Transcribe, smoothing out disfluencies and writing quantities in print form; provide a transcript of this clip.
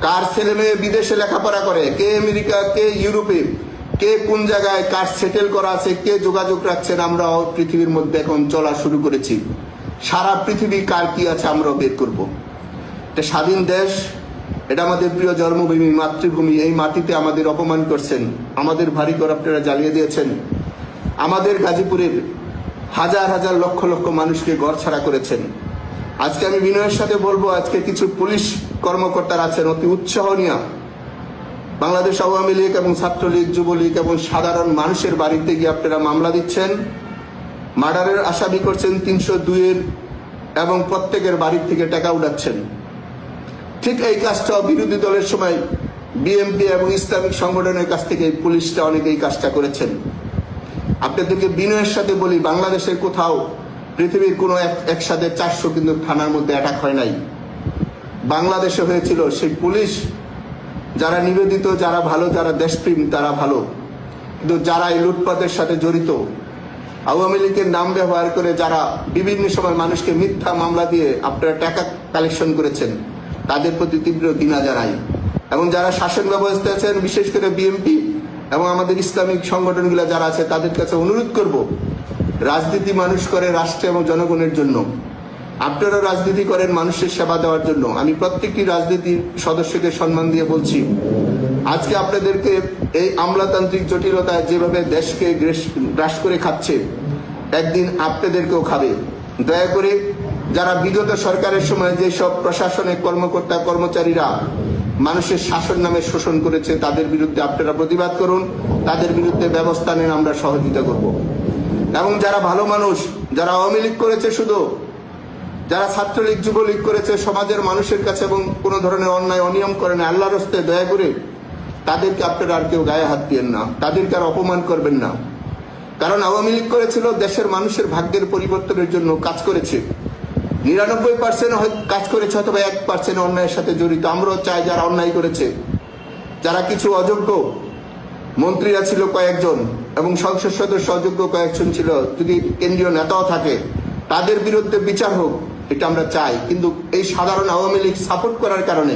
কার ছেলে মেয়ে বিদেশে লেখাপড়া করে, কে আমেরিকা, কে ইউরোপে, কে কোন জায়গায় কার সেটেল করা আছে, কে যোগাযোগ রাখছেন, আমরাও পৃথিবীর মধ্যে এখন চলা শুরু করেছি। সারা পৃথিবী কার কি আছে আমরাও বের করব। এটা স্বাধীন দেশ, এটা আমাদের প্রিয় জন্মভূমি, মাতৃভূমি। এই মাটিতে আমাদের অপমান করছেন, আমাদের ভারী করে আপনারা জ্বালিয়ে দিয়েছেন। আমাদের গাজীপুরের হাজার হাজার লক্ষ লক্ষ মানুষকে ঘরছাড়া করেছেন। আজকে আমি বিনয়ের সাথে বলবো, আজকে কিছু পুলিশ কর্মকর্তারা আছেন অতি উৎসাহ নিয়ে বাংলাদেশ আওয়ামী লীগ এবং ছাত্রলীগ, যুবলীগ এবং সাধারণ মানুষের বাড়িতে গিয়ে আপনারা মামলা দিচ্ছেন, মার্ডারের আসামি করছেন 302-এর, এবং প্রত্যেকের বাড়ির থেকে টাকা উঠাচ্ছেন। ঠিক এই কাজটা বিরোধী দলের সময় বিএনপি এবং ইসলামিক সংগঠনের কাছ থেকে পুলিশটা অনেকে এই কাজটা করেছেন। আপনাদেরকে বিনয়ের সাথে বলি, বাংলাদেশের কোথাও পৃথিবীর কোনো একসাথে 400 কিন্তু থানার মধ্যে অ্যাটাক হয় নাই। বাংলাদেশে হয়েছিল। সেই পুলিশ যারা নিবেদিত, যারা ভালো, যারা দেশপ্রেম, তারা ভালো। কিন্তু যারা এই লুটপাটের সাথে জড়িত, আওয়ামী লীগের নাম ব্যবহার করে যারা বিভিন্ন সময় মানুষকে মিথ্যা মামলা দিয়ে আপনারা টাকা কালেকশন করেছেন, তাদের প্রতি তীব্র ঘৃণা জানাই। এবং যারা শাসন ব্যবস্থা আছেন, বিশেষ করে বিএনপি এবং আমাদের ইসলামিক সংগঠনগুলো যারা আছে, তাদের কাছে অনুরোধ করব, রাজনীতি মানুষ করে রাষ্ট্র এবং জনগণের জন্য। আপনারা রাজনীতি করেন মানুষের সেবা দেওয়ার জন্য। আমি প্রত্যেকটি রাজনীতির সদস্যকে সম্মান দিয়ে বলছি, আজকে আপনাদেরকে এই আমলাতান্ত্রিক জটিলতায় যেভাবে দেশকে গ্রাস করে খাচ্ছে, একদিন আপনাদেরকেও খাবে। দয়া করে যারা বিগত সরকারের সময় যেসব প্রশাসনিক কর্মকর্তা কর্মচারীরা মানুষের শাসন নামে শোষণ করেছে, তাদের বিরুদ্ধে আপনারা প্রতিবাদ করুন, তাদের বিরুদ্ধে ব্যবস্থা নেন, আমরা সহযোগিতা করব। এবং যারা ভালো মানুষ, যারা আওয়ামী লীগ করেছে শুধু, যারা ছাত্রলীগ যুবলীগ করেছে সমাজের মানুষের কাছে এবং কোনো ধরনের অন্যায় অনিয়ম করেন, আল্লাহর রাস্তায় দয়া করে তাদেরকে আপনারা আর কেউ গায়ে হাত দিয়েন না, তাদেরকে আর অপমান করবেন না। কারণ আওয়ামী লীগ করেছিল দেশের মানুষের ভাগ্যের পরিবর্তনের জন্য কাজ করেছে। 99% কাজ করেছে, অথবা 1% অন্যায়ের সাথে জড়িত। আমরাও চাই যারা অন্যায় করেছে, যারা কিছু অযোগ্য মন্ত্রীরা ছিল কয়েকজন এবং সংসদ সদস্য অযোগ্য কয়েকজন ছিল, যদি কেন্দ্রীয় নেতাও থাকে, তাদের বিরুদ্ধে বিচার হোক, এটা আমরা চাই। কিন্তু এই সাধারণ আওয়ামী লীগ সাপোর্ট করার কারণে